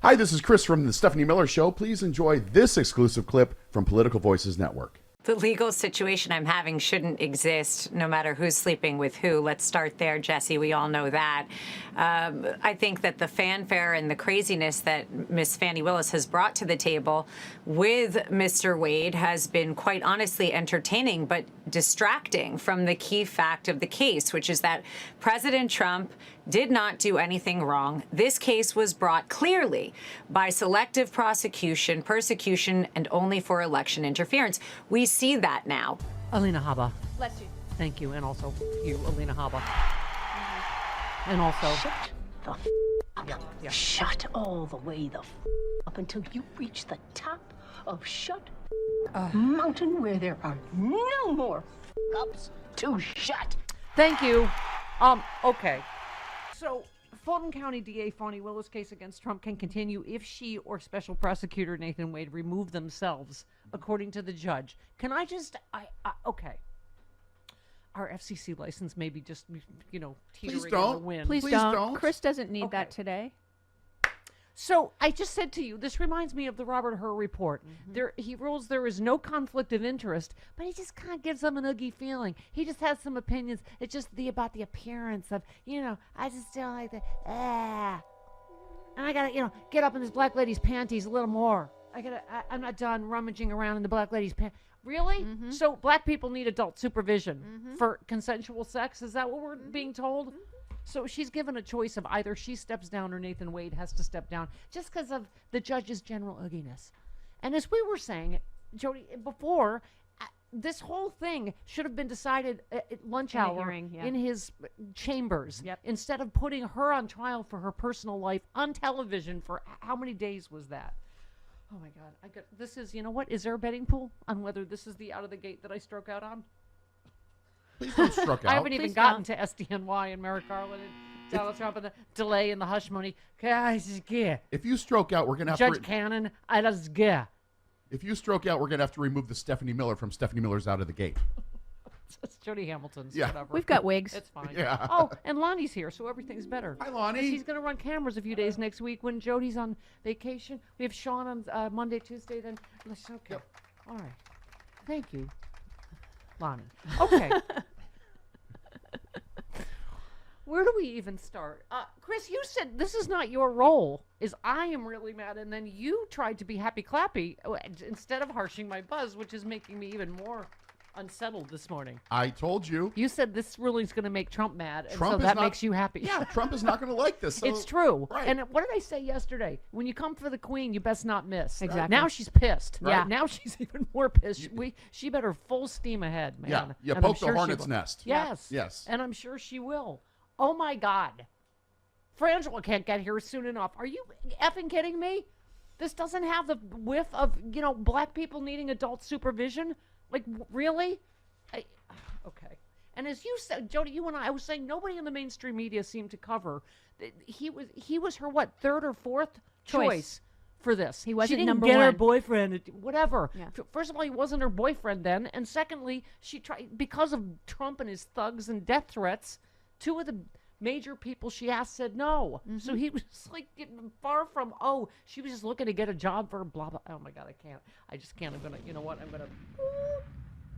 Hi, this is Chris from the Stephanie Miller Show. Please enjoy this exclusive clip from Political Voices Network. The legal situation I'm having shouldn't exist no matter who's sleeping with who. Let's start there, Jesse. We all know that. I think that the fanfare and the craziness that Miss Fani Willis has brought to the table with Mr. Wade has been quite honestly entertaining, but distracting from the key fact of the case, which is that President Trump did not do anything wrong. This case was brought clearly by selective prosecution, persecution, and only for election interference. We see that now. Alina Habba. Bless you. Thank you. And also you, Alina Habba. And also... Shut the up. Yeah. Shut all the way the up until you reach the top of Shut Mountain where there are no more ups to shut. Thank you. Okay. So, Fulton County DA Fani Willis' case against Trump can continue if she or Special Prosecutor Nathan Wade remove themselves, according to the judge. Can I just, okay. Our FCC license may be just, teetering on the wind. Please don't. Chris doesn't need that today. So I just said to you, this reminds me of the Robert Hur report. He rules there is no conflict of interest, but he just kind of gives them an oogie feeling. He just has some opinions. It's just about the appearance of, I just don't like that. And I gotta, get up in this black lady's panties a little more. I'm not done rummaging around in the black lady's panties. Really? So black people need adult supervision for consensual sex? Is that what we're being told? So she's given a choice of either she steps down or Nathan Wade has to step down just because of the judge's general ooginess. And as we were saying, Jody, before, this whole thing should have been decided at lunch hour in his chambers instead of putting her on trial for her personal life on television for how many days was that? Oh my God. This is, is there a betting pool on whether this is the out of the gate that I stroke out on? Please don't stroke out. I haven't even gotten to SDNY and Merrick Garland and Donald Trump and the delay and the hush money. If you stroke out, we're going to have Judge Cannon, I just get. If you stroke out, we're going to have to remove the Stephanie Miller from Stephanie Miller's Out of the Gate. It's Jody Hamilton's, Yeah. whatever. We've got wigs. It's fine. Yeah. Oh, and Lonnie's here, so everything's better. Hi, Lonnie. He's going to run cameras a few days next week when Jody's on vacation. We have Sean on Monday, Tuesday, then. Okay. Yep. All right. Thank you, Lonnie. Okay. Where do we even start? Chris, you said this is not your role, is I am really mad, and then you tried to be happy-clappy instead of harshing my buzz, which is making me even more unsettled this morning. I told you. You said this ruling's going to make Trump mad, and Trump so that makes you happy. Yeah, Trump is not going to like this. So, it's true. Right. And what did I say yesterday? When you come for the queen, you best not miss. Exactly. Now she's pissed. Right. Yeah. Now she's even more pissed. She better full steam ahead, man. Yeah, you And I'm poke sure the she hornet's will. nest. Yes. Yes. And I'm sure she will. Oh, my God. Frangela can't get here soon enough. Are you effing kidding me? This doesn't have the whiff of, black people needing adult supervision? Like, really? Okay. And as you said, Jody, you and I was saying nobody in the mainstream media seemed to cover. He was her, third or fourth choice for this. He wasn't she didn't number get her one. boyfriend, whatever. Yeah. First of all, he wasn't her boyfriend then. And secondly, she tried, because of Trump and his thugs and death threats, two of the major people she asked said no. So he was like far from, she was just looking to get a job for blah, blah. Oh my God, I just can't. I'm going to, you know what? I'm going to.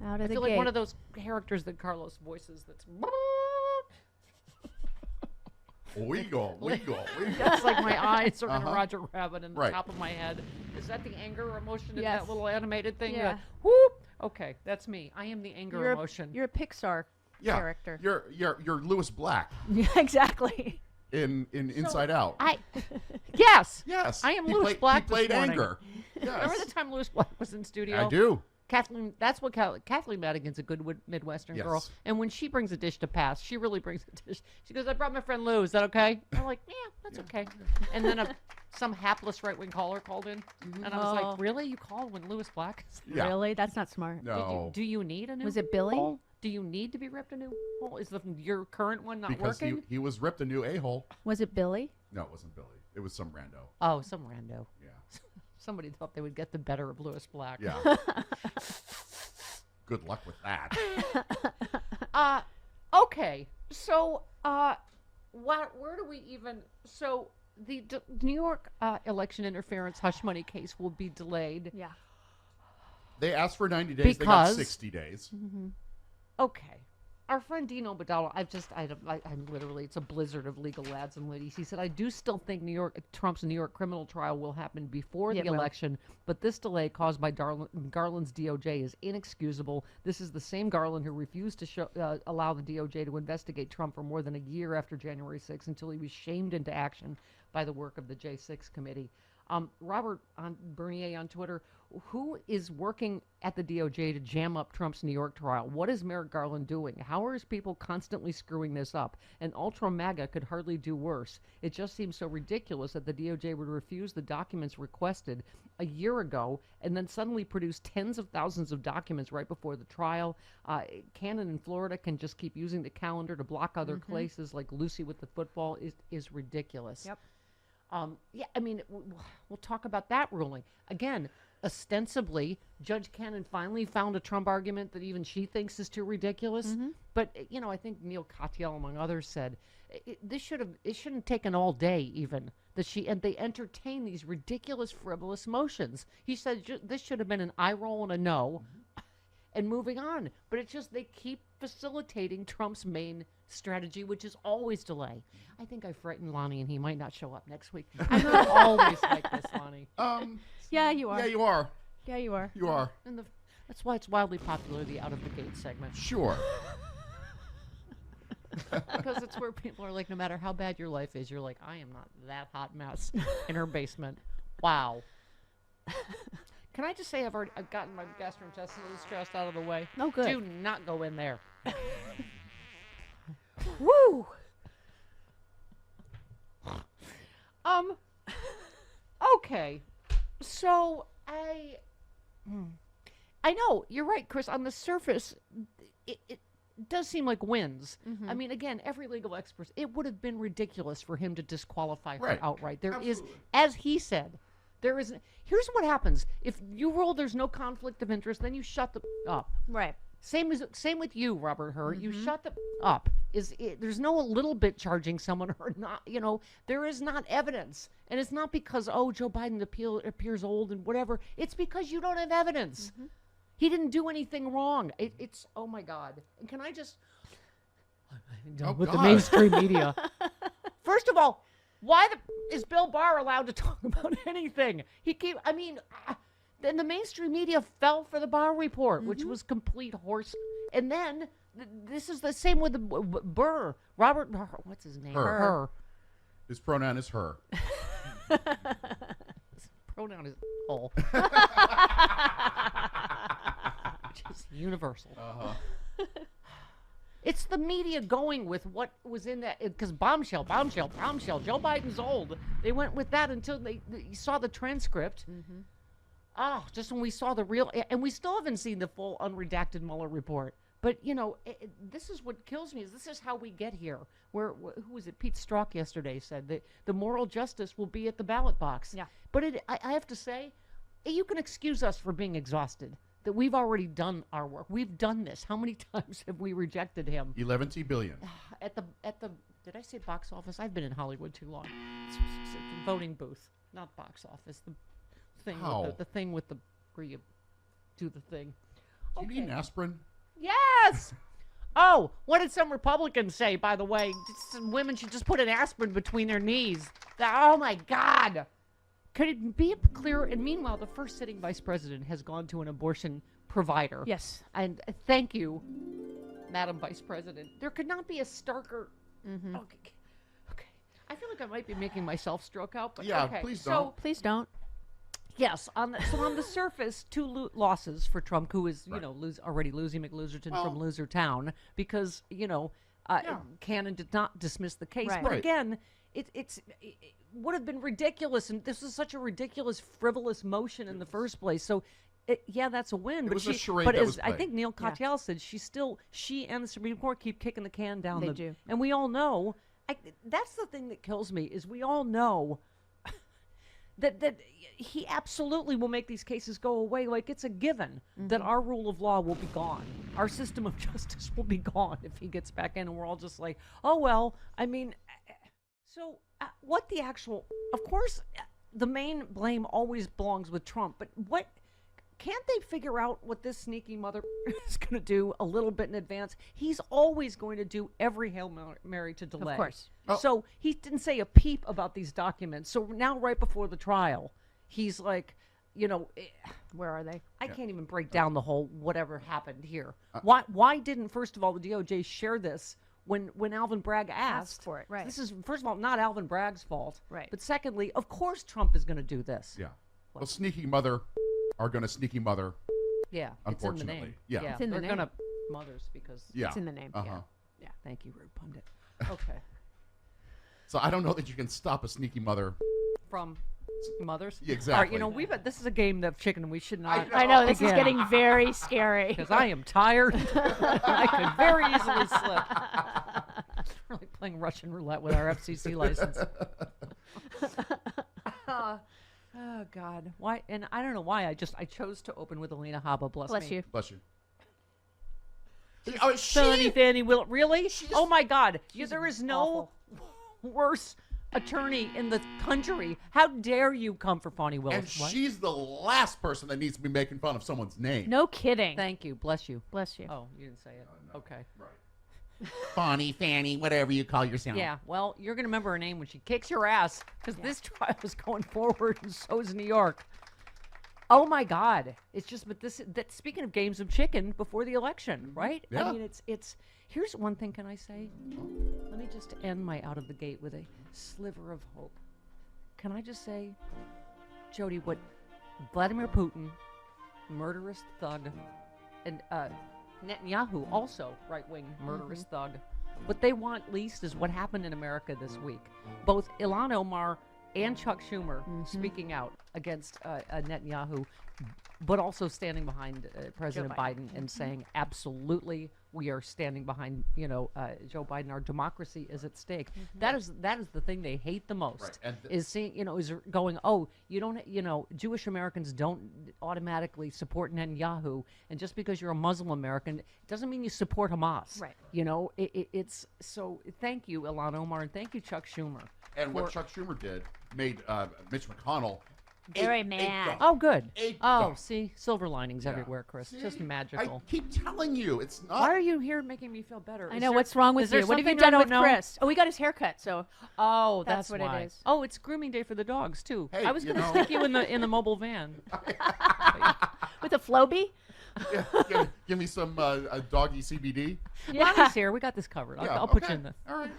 Out of I the feel gate. like one of those characters that Carlos voices that's. Wiggle. That's like my eyes are in Uh-huh. a Roger Rabbit in the Right. top of my head. Is that the anger or emotion in Yes. that little animated thing? Yeah. Whoop. Okay, that's me. I am the anger emotion. You're a Pixar character. You're Lewis Black Yeah, exactly. in Inside Out. Yes. Yes. I am He Lewis played- Black He played this morning. anger. Yes. Remember the time Lewis Black was in studio? I do. Kathleen, that's what Kathleen Madigan's a good Midwestern Yes. girl. And when she brings a dish to pass, she really brings a dish. She goes, I brought my friend Lou. Is that okay? I'm like, yeah, that's okay. And then some hapless right-wing caller called in. And I was like, really? You called when Lewis Black is Yeah. Really? That's not smart. No. Do you need a new Was it Billy? hole? Do you need to be ripped a new hole? Is your current one not Because working? he was ripped a new a-hole. Was it Billy? No, it wasn't Billy. It was some rando. Oh, some rando. Yeah. Somebody thought they would get the better of Lewis Black. Yeah. Good luck with that. Okay. So, where do we even? So the New York election interference hush money case will be delayed. Yeah. They asked for 90 days. They got 60 days. Okay. Our friend Dino Badalo, I'm literally, it's a blizzard of legal lads and ladies. He said, I do still think Trump's New York criminal trial will happen before the election, but this delay caused by Garland's DOJ is inexcusable. This is the same Garland who refused to allow the DOJ to investigate Trump for more than a year after January 6th until he was shamed into action by the work of the J6 committee. Robert Bernier on Twitter, who is working at the DOJ to jam up Trump's New York trial? What is Merrick Garland doing? How are his people constantly screwing this up? And Ultra MAGA could hardly do worse. It just seems so ridiculous that the DOJ would refuse the documents requested a year ago and then suddenly produce tens of thousands of documents right before the trial. Cannon in Florida can just keep using the calendar to block other places like Lucy with the football is ridiculous. Yep. Yeah, I mean, we'll talk about that ruling. Again, ostensibly, Judge Cannon finally found a Trump argument that even she thinks is too ridiculous. But, I think Neil Katyal, among others, said it shouldn't take an all day even. And they entertain these ridiculous, frivolous motions. He said this should have been an eye roll and a no. And moving on. But it's just they keep facilitating Trump's main strategy, which is always delay. I think I frightened Lonnie, and he might not show up next week. I'm not always like this, Lonnie. Yeah, you are. Yeah, you are. Yeah, you are. You are. And that's why it's wildly popular, the out of the gate segment. Sure. Because it's where people are like, no matter how bad your life is, you're like, I am not that hot mess in her basement. Wow. Can I just say I've gotten my gastrointestinal stress out of the way? Oh, good. Do not go in there. Woo! Okay. So I know you're right, Chris. On the surface, it does seem like wins. I mean, again, every legal expert, it would have been ridiculous for him to disqualify her outright. There is, as he said, there is. Here's what happens: if you rule there's no conflict of interest, then you shut the up. Right. Same with you, Robert Hur. You shut the up. There's no a little bit charging someone or not. There is not evidence, and it's not because Joe Biden appears old and whatever. It's because you don't have evidence. He didn't do anything wrong. It's oh my God. And can I just with the mainstream media? First of all, why is Bill Barr allowed to talk about anything? Then the mainstream media fell for the Barr report, which was complete horse. And then this is the same with the Burr. Robert, what's his name? Her. His pronoun is her. His pronoun is all. Which is universal. It's the media going with what was in that, because bombshell. Joe Biden's old. They went with that until they saw the transcript. Just when we saw the real, and we still haven't seen the full unredacted Mueller report. But, this is what kills me, is this is how we get here. Who was it? Pete Strzok yesterday said that the moral justice will be at the ballot box. Yeah. But I have to say, you can excuse us for being exhausted, that we've already done our work. We've done this. How many times have we rejected him? 11 billion. At the did I say box office? I've been in Hollywood too long. It's the voting booth, not box office. The thing with the thing with the where you do the thing. Do you need an aspirin? Yes. Oh, what did some Republicans say, by the way? Women should just put an aspirin between their knees. Oh my God. Could it be clearer? And meanwhile, the first sitting vice president has gone to an abortion provider. Yes. And thank you, Madam Vice President. There could not be a starker. Okay. I feel like I might be making myself stroke out, but yeah, okay. please don't. Please don't. Yes, on the surface, two losses for Trump, who is already losing McLoserton from Losertown because Cannon did not dismiss the case. Right. But again, it would have been ridiculous, and this is such a ridiculous, frivolous motion in the first place. So, that's a win. It but was a charade but that as was I played. think Neil Katyal said, she and the Supreme Court keep kicking the can down. They do. And we all know. That's the thing that kills me is we all know. That he absolutely will make these cases go away. Like it's a given that our rule of law will be gone. Our system of justice will be gone if he gets back in, and we're all just like, oh well. I mean, So, what the actual? Of course, the main blame always belongs with Trump. But what? Can't they figure out what this sneaky mother is going to do a little bit in advance? He's always going to do every Hail Mary to delay. Of course. So he didn't say a peep about these documents. So now, right before the trial, he's like, Where are they? I can't even break down the whole whatever happened here. Why didn't, first of all, the DOJ share this when Alvin Bragg asked for it, right. This is, first of all, not Alvin Bragg's fault. Right. But secondly, of course Trump is going to do this. Yeah. Well, sneaky mother are going to sneaky mother. Yeah. Unfortunately. It's in the name. Yeah. It's in the They're name. going to mothers because. Yeah. It's in the name. Uh-huh. Yeah. Thank you, rude pundit. Okay. So I don't know that you can stop a sneaky mother. From mothers. Yeah, All right, exactly. this is a game of chicken. We should not. I know, this is Again. getting very scary. Because I am tired. I could very easily slip. Really playing Russian roulette with our FCC license. Oh God! Why? And I don't know why. I chose to open with Alina Habba. Bless Bless me. you. Bless you. Fani Willis. Really? Oh my God! There is no worse attorney in the country. How dare you come for Fani Willis? And What? she's the last person that needs to be making fun of someone's name. No kidding. Thank you. Bless you. Bless you. Oh, you didn't say it. Okay. Right. Bonnie, Fanny, whatever you call yourself. Yeah, well, you're going to remember her name when she kicks your ass because this trial is going forward and so is New York. Oh, my God. It's just, speaking of games of chicken before the election, right? Yeah. I mean, it's, here's one thing, can I say? Let me just end my out of the gate with a sliver of hope. Can I just say, Jody, what Vladimir Putin, murderous thug, and Netanyahu, also right-wing murderous thug. What they want least is what happened in America this week. Both Ilhan Omar and Chuck Schumer speaking out against Netanyahu, but also standing behind President Biden and saying, absolutely, we are standing behind, Joe Biden. Our democracy is at stake. That is the thing they hate the most. Right. And is seeing, is going, oh, you don't, Jewish Americans don't automatically support Netanyahu, and just because you're a Muslim American, it doesn't mean you support Hamas. Right. It's so. Thank you, Ilhan Omar, and thank you, Chuck Schumer. And what Chuck Schumer did made Mitch McConnell Very mad. Oh, good. Oh, dumb. see, silver linings Yeah. everywhere, Chris. See? Just magical. I keep telling you, it's not. Why are you here making me feel better? I Is know. there- What's wrong is with there you? What have you something I done don't with know? Chris? Oh, we got his haircut, so Oh, That's that's what it why. is. Oh, it's grooming day for the dogs too. Hey, I was you going to know- stick you in the mobile van. with a Flowbee. give me some doggy CBD. Lonnie's here. We got this covered. I'll put you in the. All right.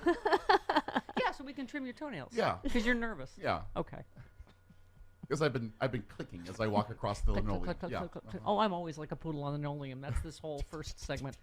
Yeah, so we can trim your toenails. Yeah. Because you're nervous. Yeah. Okay. Because I've been clicking as I walk across the Click, linoleum. click, click, Yeah. click, click, click. Oh, I'm always like a poodle on linoleum. That's this whole first segment.